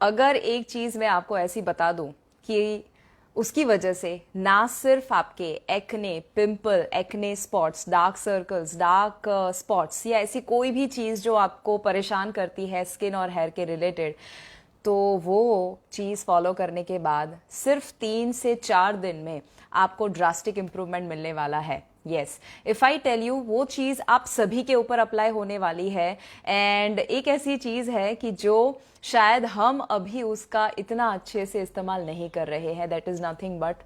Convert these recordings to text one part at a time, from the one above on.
अगर एक चीज मैं आपको ऐसी बता दूं कि उसकी वजह से ना सिर्फ आपके acne, pimple, acne spots, dark circles, dark spots या ऐसी कोई भी चीज जो आपको परेशान करती है स्किन और हेयर के रिलेटेड, तो वो चीज़ फॉलो करने के बाद सिर्फ 3 से 4 दिन में आपको ड्रास्टिक इंप्रूवमेंट मिलने वाला है। Yes, if I tell you, वो चीज़ आप सभी के ऊपर अप्लाई होने वाली है। एंड एक ऐसी चीज़ है कि जो शायद हम अभी उसका इतना अच्छे से इस्तेमाल नहीं कर रहे हैं, that is nothing but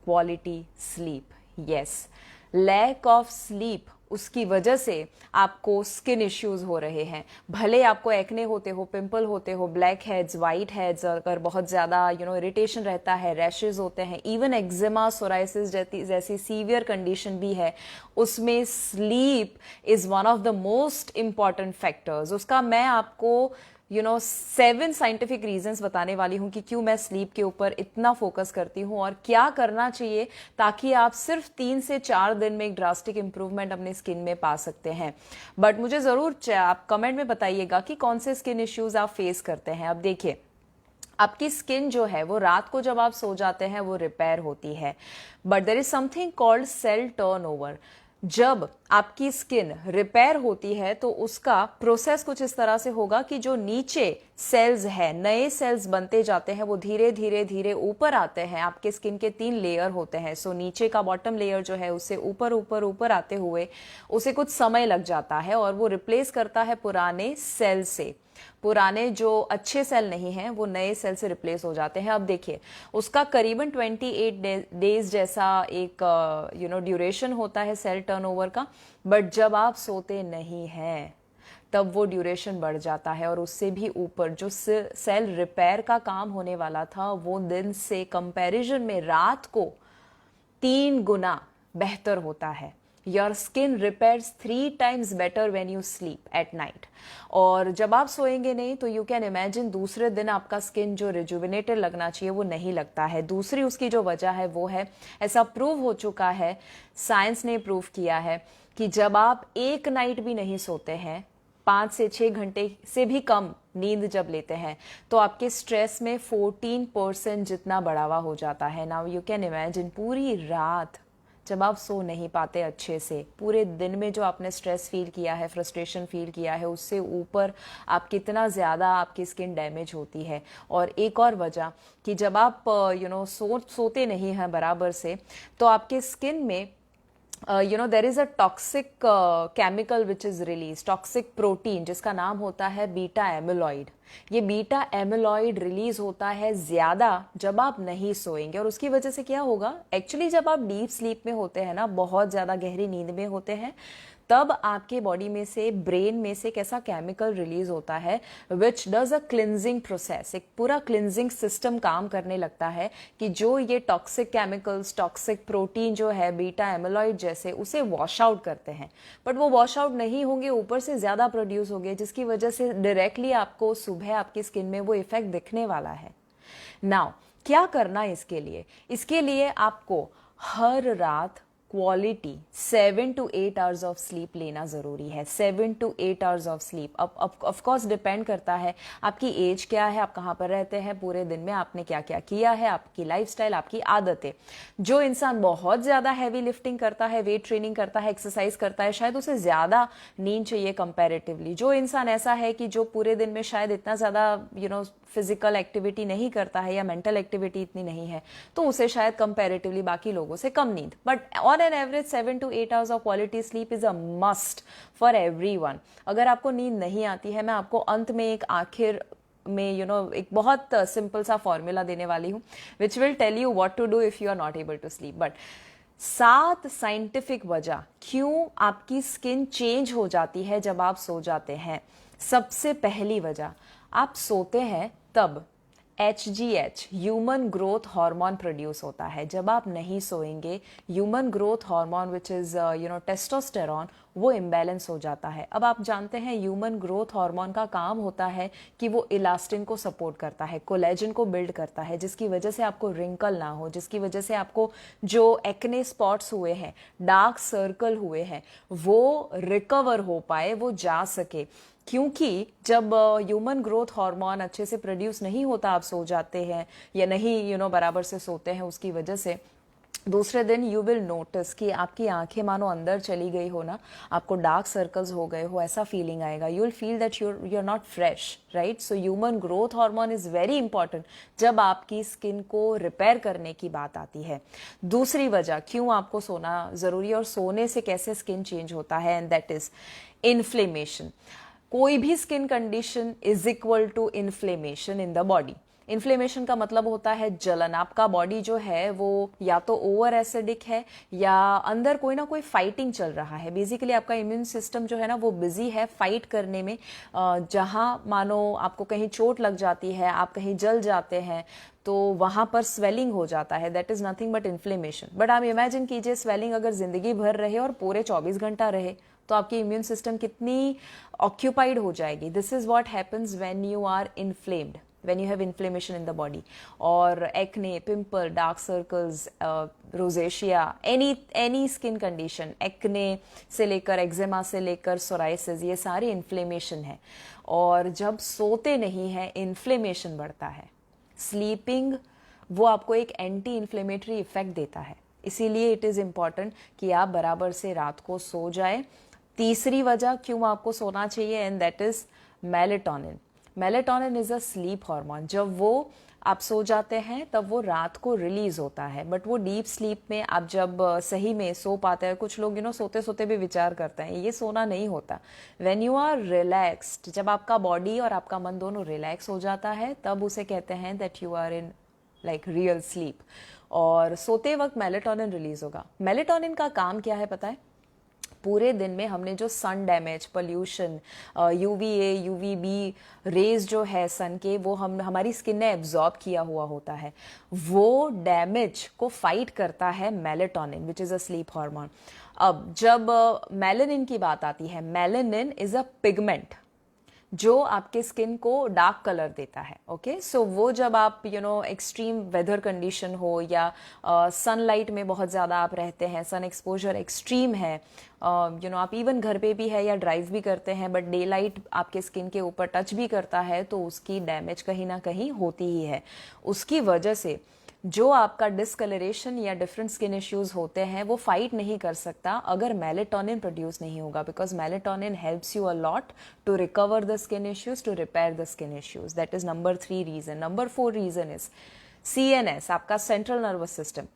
quality sleep. Yes, lack of sleep, उसकी वजह से आपको स्किन इश्यूज हो रहे हैं। भले आपको एक्ने होते हो, पिंपल होते हो, ब्लैक हेड्स, वाइट हेड्स, अगर बहुत ज़्यादा इरिटेशन रहता है, रैशेज होते हैं, इवन एक्जिमा, सोराइसिस जैसी सीवियर कंडीशन भी है, उसमें sleep is one of the most important factors. उसका मैं आपको 7 साइंटिफिक रीजंस बताने वाली हूं कि क्यों मैं स्लीप के ऊपर इतना फोकस करती हूं और क्या करना चाहिए ताकि आप सिर्फ 3 से 4 दिन में एक ड्रास्टिक इंप्रूवमेंट अपने स्किन में पा सकते हैं। बट मुझे जरूर आप कमेंट में बताइएगा कि कौन से स्किन इश्यूज आप फेस करते हैं। अब देखिए, आपकी स्किन जो है वो रात को जब आप सो जाते हैं वो रिपेयर होती है, but there is something called cell turnover. जब आपकी स्किन रिपेयर होती है तो उसका प्रोसेस कुछ इस तरह से होगा कि जो नीचे सेल्स है, नए सेल्स बनते जाते हैं, वो धीरे धीरे धीरे ऊपर आते हैं। आपके स्किन के 3 लेयर होते हैं, सो नीचे का बॉटम लेयर जो है उससे ऊपर ऊपर ऊपर आते हुए उसे कुछ समय लग जाता है और वो रिप्लेस करता है पुराने सेल से। पुराने जो अच्छे सेल नहीं हैं वो नए सेल से रिप्लेस हो जाते हैं। अब देखिए, उसका करीबन 28 डेज जैसा एक ड्यूरेशन होता है सेल टर्नओवर का। बट जब आप सोते नहीं हैं तब वो ड्यूरेशन बढ़ जाता है और उससे भी ऊपर जो सेल रिपेयर का काम होने वाला था वो दिन से कंपैरिजन में रात को 3 गुना बेहतर होता है। Your skin repairs 3 times better when you sleep at night. और जब आप सोएंगे नहीं तो यू कैन इमेजिन दूसरे दिन आपका स्किन जो रिजुविनेटेड लगना चाहिए वो नहीं लगता है। दूसरी उसकी जो वजह है वो है, ऐसा प्रूव हो चुका है, साइंस ने प्रूव किया है कि जब आप एक नाइट भी नहीं सोते हैं, 5 से 6 घंटे से भी कम नींद जब लेते हैं, तो आपके स्ट्रेस में 14% जितना बढ़ावा हो जाता है। नाउ यू कैन इमेजिन, पूरी रात जब आप सो नहीं पाते अच्छे से, पूरे दिन में जो आपने स्ट्रेस फील किया है, फ्रस्ट्रेशन फील किया है, उससे ऊपर आप कितना ज़्यादा आपकी स्किन डैमेज होती है। और एक और वजह कि जब आप सोते नहीं हैं बराबर से, तो आपके स्किन में there is a toxic chemical which is released, toxic protein जिसका नाम होता है बीटा एमिलॉइड। ये बीटा एमिलॉइड रिलीज होता है ज्यादा जब आप नहीं सोएंगे और उसकी वजह से क्या होगा, एक्चुअली जब आप डीप स्लीप में होते हैं ना, बहुत ज्यादा गहरी नींद में होते हैं, तब आपके बॉडी में से, ब्रेन में से एक ऐसा केमिकल रिलीज होता है which does a cleansing process. एक पूरा क्लिनजिंग सिस्टम काम करने लगता है कि जो ये टॉक्सिक केमिकल्स, टॉक्सिक प्रोटीन जो है बीटा एमिलॉइड जैसे, उसे वॉश आउट करते हैं। बट वो वॉश आउट नहीं होंगे, ऊपर से ज्यादा प्रोड्यूस होंगे, जिसकी वजह से डायरेक्टली आपको सुबह आपकी स्किन में वो इफेक्ट दिखने वाला है। नाउ क्या करना इसके लिए आपको हर रात quality 7 to 8 hours of sleep लेना जरूरी है। 7 to 8 hours ऑफ स्लीप। अब ऑफकोर्स डिपेंड करता है आपकी एज क्या है, आप कहाँ पर रहते हैं, पूरे दिन में आपने क्या क्या किया है, आपकी लाइफस्टाइल, आपकी आदतें। जो इंसान बहुत ज्यादा हैवी लिफ्टिंग करता है, वेट ट्रेनिंग करता है, एक्सरसाइज करता है, शायद उसे ज्यादा नींद चाहिए कंपैरेटिवली। जो इंसान ऐसा है कि जो पूरे दिन में शायद इतना ज्यादा फिजिकल एक्टिविटी नहीं करता है या मेंटल एक्टिविटी इतनी नहीं है, तो उसे शायद कंपैरेटिवली बाकी लोगों से कम नींद। But on an average 7 to 8 hours of quality sleep is a must for everyone. अगर आपको नींद नहीं आती है, मैं आपको अंत में एक आखिर में एक बहुत सिंपल सा फॉर्मूला देने वाली हूँ which will tell you what to do if you are not able to sleep. But 7 scientific वजह क्यों आपकी स्किन चेंज हो जाती है जब आप सो जाते हैं। सबसे पहली वजह, आप सोते हैं तब HGH human growth hormone produce होता है। जब आप नहीं सोएंगे, human growth hormone which is testosterone, वो इम्बैलेंस हो जाता है। अब आप जानते हैं ह्यूमन ग्रोथ हार्मोन का काम होता है कि वो इलास्टिन को सपोर्ट करता है, कोलेजन को बिल्ड करता है, जिसकी वजह से आपको रिंकल ना हो, जिसकी वजह से आपको जो एक्ने स्पॉट्स हुए हैं, डार्क सर्कल हुए हैं, वो रिकवर हो पाए, वो जा सके। क्योंकि जब ह्यूमन ग्रोथ हार्मोन अच्छे से प्रोड्यूस नहीं होता, आप सो जाते हैं या नहीं बराबर से सोते हैं, उसकी वजह से दूसरे दिन यू विल नोटिस कि आपकी आंखें मानो अंदर चली गई हो ना, आपको डार्क सर्कल्स हो गए हो, ऐसा फीलिंग आएगा। You will feel that you are not fresh, right? So human growth hormone is very important जब आपकी स्किन को रिपेयर करने की बात आती है। दूसरी वजह क्यों आपको सोना जरूरी है और सोने से कैसे स्किन चेंज होता है, एंड दैट इज इन्फ्लेमेशन। कोई भी skin condition is equal to inflammation in the body. Inflammation का मतलब होता है जलन। आपका बॉडी जो है वो या तो ओवर एसिडिक है या अंदर कोई ना कोई फाइटिंग चल रहा है। बेसिकली आपका इम्यून सिस्टम जो है ना वो बिजी है फाइट करने में। जहां मानो आपको कहीं चोट लग जाती है, आप कहीं जल जाते हैं, तो वहां पर स्वेलिंग हो जाता है। That is nothing but inflammation. But आप इमेजिन कीजिए स्वेलिंग अगर जिंदगी भर रहे और पूरे 24 घंटा रहे, तो आपकी इम्यून सिस्टम कितनी ऑक्यूपाइड हो जाएगी। This is what happens when you are inflamed, when you have inflammation in the body. और acne, pimple, dark circles, rosacea, any skin condition, acne से लेकर eczema से लेकर psoriasis, ये सारी inflammation है। और जब सोते नहीं है inflammation बढ़ता है। स्लीपिंग वो आपको एक एंटी इन्फ्लेमेटरी इफेक्ट देता है, इसीलिए इट इज़ इम्पॉर्टेंट कि आप बराबर से रात को सो जाए। तीसरी वजह क्यों आपको सोना चाहिए, and that is melatonin. Melatonin is a slip hormone. जब वो आप सो जाते हैं तब वो रात को रिलीज होता है, बट वो डीप स्लीप में आप जब सही में सो पाते हैं, कुछ लोग सोते सोते भी विचार करते हैं, ये सोना नहीं होता। व्हेन यू आर रिलैक्स्ड, जब आपका बॉडी और आपका मन दोनों रिलैक्स हो जाता है, तब उसे कहते हैं that you are in like real sleep. और सोते वक्त मेलेटोनिन रिलीज होगा। मेलेटोनिन का काम क्या है पता है? पूरे दिन में हमने जो sun damage, pollution, UVA, UVB rays जो है सन के, वो हमारी स्किन ने एब्जॉर्ब किया हुआ होता है। वो डैमेज को फाइट करता है melatonin, which is a slip hormone. अब जब मेलेनिन की बात आती है, मेलेनिन इज अ पिगमेंट जो आपके स्किन को डार्क कलर देता है। ओके, सो वो जब आप एक्सट्रीम वेदर कंडीशन हो या सनलाइट में बहुत ज़्यादा आप रहते हैं, सन एक्सपोजर एक्सट्रीम है, आप इवन घर पे भी है या ड्राइव भी करते हैं, बट डे लाइट आपके स्किन के ऊपर टच भी करता है, तो उसकी डैमेज कहीं ना कहीं होती ही है। उसकी वजह से जो आपका डिस्कलरेशन या डिफरेंट स्किन इश्यूज होते हैं वो फाइट नहीं कर सकता अगर मेलेटोनिन प्रोड्यूस नहीं होगा, because melatonin helps you a lot to recover the skin issues, to repair the skin issues. That is number 3 reason. Number 4 reason is CNS, आपका सेंट्रल नर्वस सिस्टम।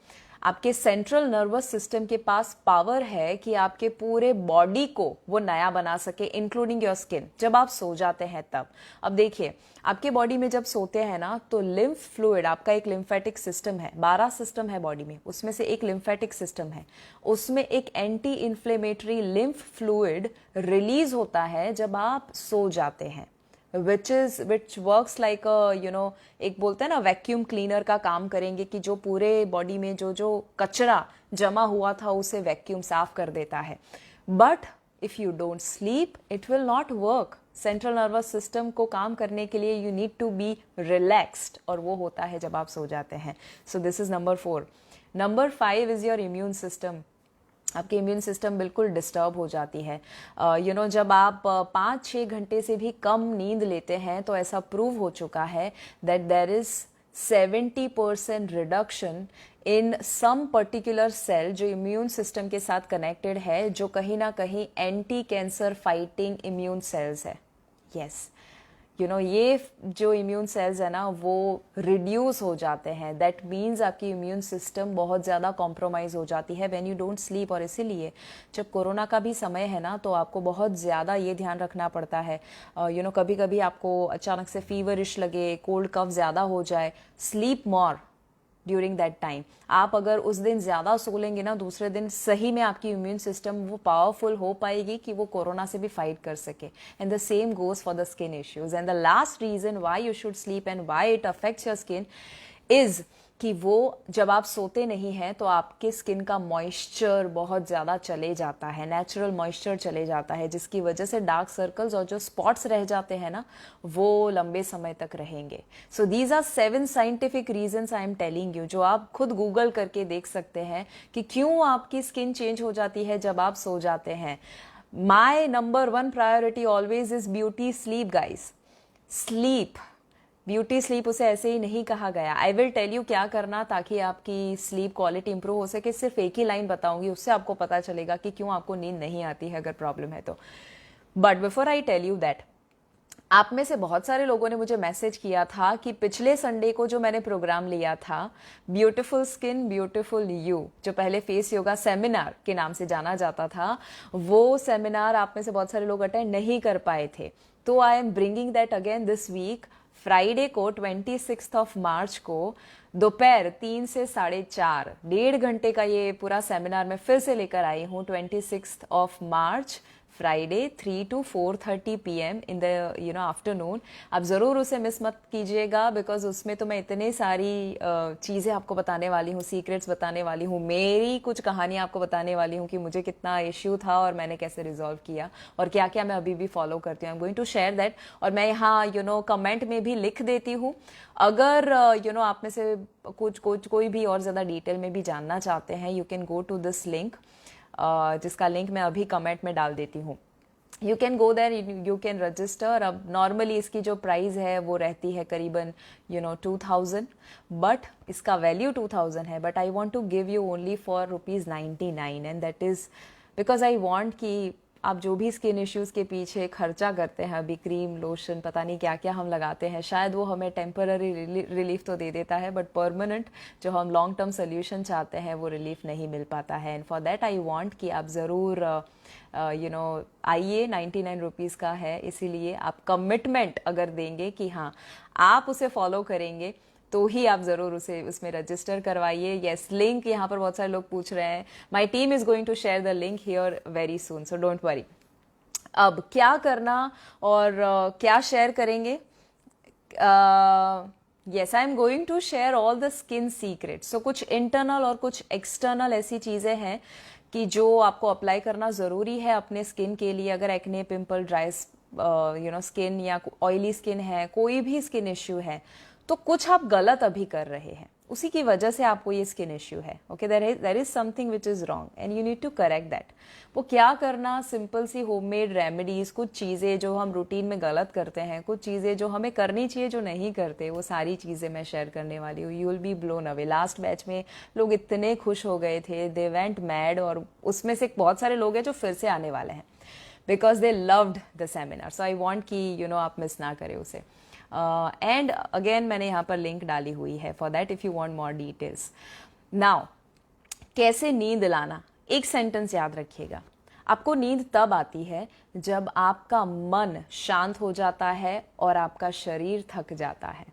आपके सेंट्रल नर्वस सिस्टम के पास power है कि आपके पूरे body को वो नया बना सके, इंक्लूडिंग योर स्किन, जब आप सो जाते हैं तब। अब देखिए, आपके बॉडी में जब सोते हैं ना, तो लिम्फ फ्लूइड, आपका एक लिम्फेटिक सिस्टम है, 12 सिस्टम है बॉडी में, उसमें से एक लिम्फेटिक सिस्टम है, उसमें एक anti inflammatory lymph fluid release होता है जब आप सो जाते हैं, which works like a एक बोलते हैं ना वैक्यूम क्लीनर का काम करेंगे, कि जो पूरे बॉडी में जो कचरा जमा हुआ था उसे वैक्यूम साफ कर देता है। But if you don't sleep it will not work. Central nervous system को काम करने के लिए you need to be relaxed, और वो होता है जब आप सो जाते हैं। So this is number 4। Number 5 is your immune system. आपकी इम्यून सिस्टम बिल्कुल डिस्टर्ब हो जाती है। जब आप 5-6 घंटे से भी कम नींद लेते हैं, तो ऐसा प्रूव हो चुका है that there is 70% reduction in some particular cell जो इम्यून सिस्टम के साथ कनेक्टेड है, जो कहीं ना कहीं anti cancer fighting immune cells है। यस, ये जो इम्यून सेल्स है ना वो रिड्यूस हो जाते हैं। दैट मीन्स आपकी इम्यून सिस्टम बहुत ज़्यादा कॉम्प्रोमाइज़ हो जाती है व्हेन यू डोंट स्लीप। और इसीलिए जब कोरोना का भी समय है ना, तो आपको बहुत ज़्यादा ये ध्यान रखना पड़ता है। कभी कभी आपको अचानक से फीवरिश लगे, कोल्ड कफ ज़्यादा हो जाए, sleep more during that time. आप अगर उस दिन ज़्यादा सो लेंगे ना, दूसरे दिन सही में आपकी इम्यून सिस्टम वो पावरफुल हो पाएगी कि वो कोरोना से भी फाइट कर सके। And the same goes for the skin issues. And the last reason why you should sleep and why it affects your skin is कि वो जब आप सोते नहीं हैं तो आपके स्किन का मॉइस्चर बहुत ज़्यादा चले जाता है, नेचुरल मॉइस्चर चले जाता है, जिसकी वजह से डार्क सर्कल्स और जो स्पॉट्स रह जाते हैं ना, वो लंबे समय तक रहेंगे। So these are 7 scientific reasons I am telling you, जो आप खुद गूगल करके देख सकते हैं कि क्यों आपकी स्किन चेंज हो जाती है जब आप सो जाते हैं। My number one priority always is beauty sleep guys, sleep, beauty sleep उसे ऐसे ही नहीं कहा गया। आई विल टेल यू क्या करना ताकि आपकी स्लीप क्वालिटी इंप्रूव हो सके। सिर्फ एक ही लाइन बताऊंगी, उससे आपको पता चलेगा कि क्यों आपको नींद नहीं आती है अगर प्रॉब्लम है तो। But before I tell you that, आप में से बहुत सारे लोगों ने मुझे मैसेज किया था कि पिछले संडे को जो मैंने प्रोग्राम लिया था ब्यूटीफुल स्किन ब्यूटीफुल यू, जो पहले फेस योगा सेमिनार के नाम से जाना जाता था, वो सेमिनार आप में से बहुत सारे लोग अटेंड नहीं कर पाए थे। तो I am bringing that again this week. Friday को 26 ऑफ मार्च को दोपहर 3 से 4:30, 1.5 घंटे का ये पूरा सेमिनार मैं फिर से लेकर आई हूँ। 26 of March Friday 3 to 4:30 PM in the afternoon. आप ज़रूर उसे मिस मत कीजिएगा, बिकॉज उसमें तो मैं इतनी सारी चीज़ें आपको बताने वाली हूँ, सीक्रेट्स बताने वाली हूँ, मेरी कुछ कहानियाँ आपको बताने वाली हूँ कि मुझे कितना इश्यू था और मैंने कैसे रिजॉल्व किया और क्या क्या मैं अभी भी फॉलो करती हूँ। I am going to share that. और मैं यहाँ कमेंट में भी लिख देती हूँ, अगर आप में से कोई भी और ज़्यादा डिटेल में भी जानना चाहते हैं, you can go to this link, जिसका लिंक मैं अभी कमेंट में डाल देती हूँ। You can go there, you can register. अब नॉर्मली इसकी जो प्राइस है वो रहती है करीबन 2000, बट इसका वैल्यू 2000 है, but I want to give you only for ₹99, and that is because I want कि आप जो भी स्किन इश्यूज़ के पीछे खर्चा करते हैं, अभी क्रीम लोशन पता नहीं क्या क्या हम लगाते हैं, शायद वो हमें टेम्पररी रिलीफ तो दे देता है, बट परमानेंट जो हम लॉन्ग टर्म सोल्यूशन चाहते हैं वो रिलीफ नहीं मिल पाता है। And for that I want कि आप ज़रूर आइए। 99 रुपीज़ का है, इसीलिए आप कमिटमेंट अगर देंगे कि हाँ आप उसे फॉलो करेंगे तो ही आप ज़रूर उसे उसमें रजिस्टर करवाइए। यस, लिंक यहाँ पर बहुत सारे लोग पूछ रहे हैं। My team is going to share the link here very soon, so don't worry. अब क्या करना और क्या शेयर करेंगे? Yes, I am going to share all the skin secrets. So कुछ इंटरनल और कुछ एक्सटर्नल ऐसी चीज़ें हैं कि जो आपको अप्लाई करना ज़रूरी है अपने स्किन के लिए। अगर एक्ने, पिंपल, ड्राई स्किन या ऑयली स्किन है, कोई भी स्किन इश्यू है, तो कुछ आप गलत अभी कर रहे हैं, उसी की वजह से आपको ये स्किन इश्यू है। Okay, there is something which is wrong and you need to correct that. वो क्या करना, सिंपल सी होममेड रेमेडीज, कुछ चीज़ें जो हम रूटीन में गलत करते हैं, कुछ चीज़ें जो हमें करनी चाहिए जो नहीं करते, वो सारी चीज़ें मैं शेयर करने वाली हूँ। You will be blown away. Last batch में लोग इतने खुश हो गए थे, दे वेंट मैड, और उसमें से बहुत सारे लोग हैं जो फिर से आने वाले हैं because they loved the seminar. So I want कि आप मिस ना करें उसे। एंड अगेन मैंने यहाँ पर लिंक डाली हुई है for that if you want more details. Now, कैसे नींद लाना, एक सेंटेंस याद रखिएगा। आपको नींद तब आती है जब आपका मन शांत हो जाता है और आपका शरीर थक जाता है।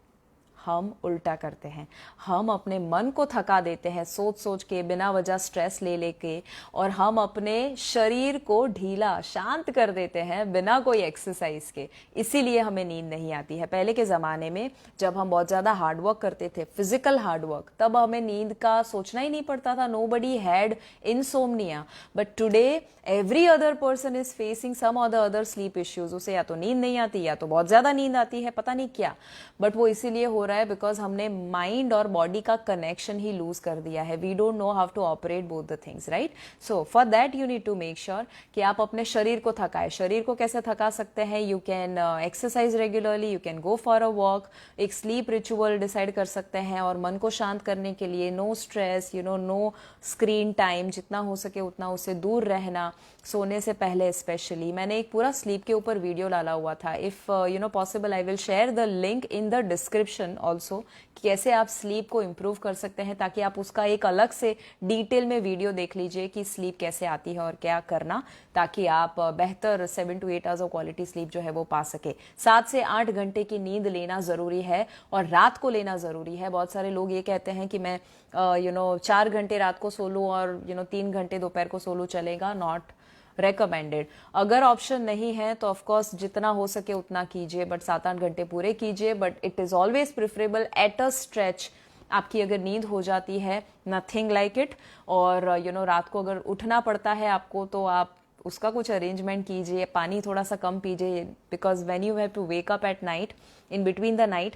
हम उल्टा करते हैं, हम अपने मन को थका देते हैं सोच सोच के, बिना वजह स्ट्रेस ले लेके, और हम अपने शरीर को ढीला शांत कर देते हैं बिना कोई एक्सरसाइज के। इसीलिए हमें नींद नहीं आती है। पहले के ज़माने में जब हम बहुत ज़्यादा हार्डवर्क करते थे, फिजिकल हार्डवर्क, तब हमें नींद का सोचना ही नहीं पड़ता था। Nobody had insomnia, but today every other person is facing some और द अदर स्लीप इश्यूज। उसे या तो नींद नहीं आती या तो बहुत ज़्यादा नींद आती है, पता नहीं क्या, बट वो इसीलिए हो रहा है बिकॉज हमने माइंड और बॉडी का कनेक्शन ही लूज कर दिया है। We don't know how to operate both the things, right? So for that you need to make sure कि आप अपने शरीर को थकाए। शरीर को कैसे थका सकते हैं? You can exercise regularly, you can go for a walk, एक स्लीप रिचुअल डिसाइड कर सकते हैं, और मन को शांत करने के लिए no stress, no screen time, जितना हो सके उतना उससे दूर रहना, सोने से पहले स्पेशली। मैंने एक पूरा स्लीप के ऊपर वीडियो डाला हुआ था। If possible I will share the link in the description also, कैसे आप स्लीप को इम्प्रूव कर सकते हैं, ताकि आप उसका एक अलग से डिटेल में वीडियो देख लीजिए कि स्लीप कैसे आती है और क्या करना, ताकि आप बेहतर 7 to 8 hours of quality sleep जो है वो पा सके। 7 से 8 घंटे की नींद लेना जरूरी है, और रात को लेना जरूरी है। बहुत सारे लोग ये कहते हैं कि मैं 4 घंटे रात को सो लूँ और 3 घंटे दोपहर को सो लूँ, चलेगा? Not recommended. अगर ऑप्शन नहीं है तो ऑफकोर्स जितना हो सके उतना कीजिए, बट 7-8 घंटे पूरे कीजिए। But it is always preferable at a stretch. आपकी अगर नींद हो जाती है, नथिंग लाइक इट। और रात को अगर उठना पड़ता है आपको, तो आप उसका कुछ अरेंजमेंट कीजिए, पानी थोड़ा सा कम पीजिए, because when you have to wake up at night, in between the night,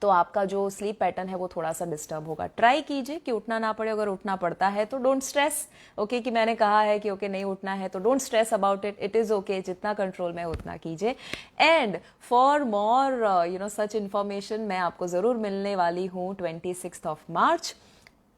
तो आपका जो स्लीप पैटर्न है वो थोड़ा सा डिस्टर्ब होगा। ट्राई कीजिए कि उठना ना पड़े, अगर उठना पड़ता है तो डोंट स्ट्रेस, ओके, कि मैंने कहा है कि ओके नहीं उठना है तो don't stress about it, it is okay, जितना कंट्रोल में उतना कीजिए। And for more such information मैं आपको ज़रूर मिलने वाली हूँ 26 मार्च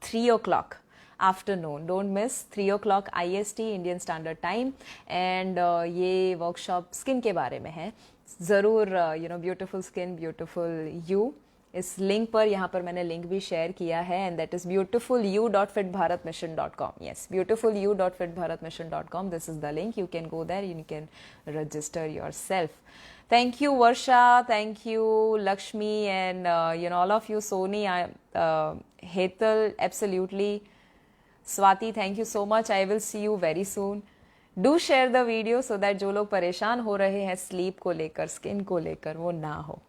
3 o'clock afternoon, don't miss, 3 o'clock IST Indian standard time. And ये वर्कशॉप स्किन के बारे में है, ज़रूर ब्यूटिफुल स्किन ब्यूटिफुल यू, इस लिंक पर, यहाँ पर मैंने लिंक भी शेयर किया है, and that is beautifulyou.fitbharatmission.com, yes, beautifulyou.fitbharatmission.com, this is the link, you can go there, you can register yourself. Thank you Varsha, thank you Lakshmi, and all of you, Soni, Hetal, absolutely, Swati, thank you so much, I will see you very soon. Do share the video so that जो लोग परेशान हो रहे हैं sleep को लेकर, skin को लेकर, वो ना हो।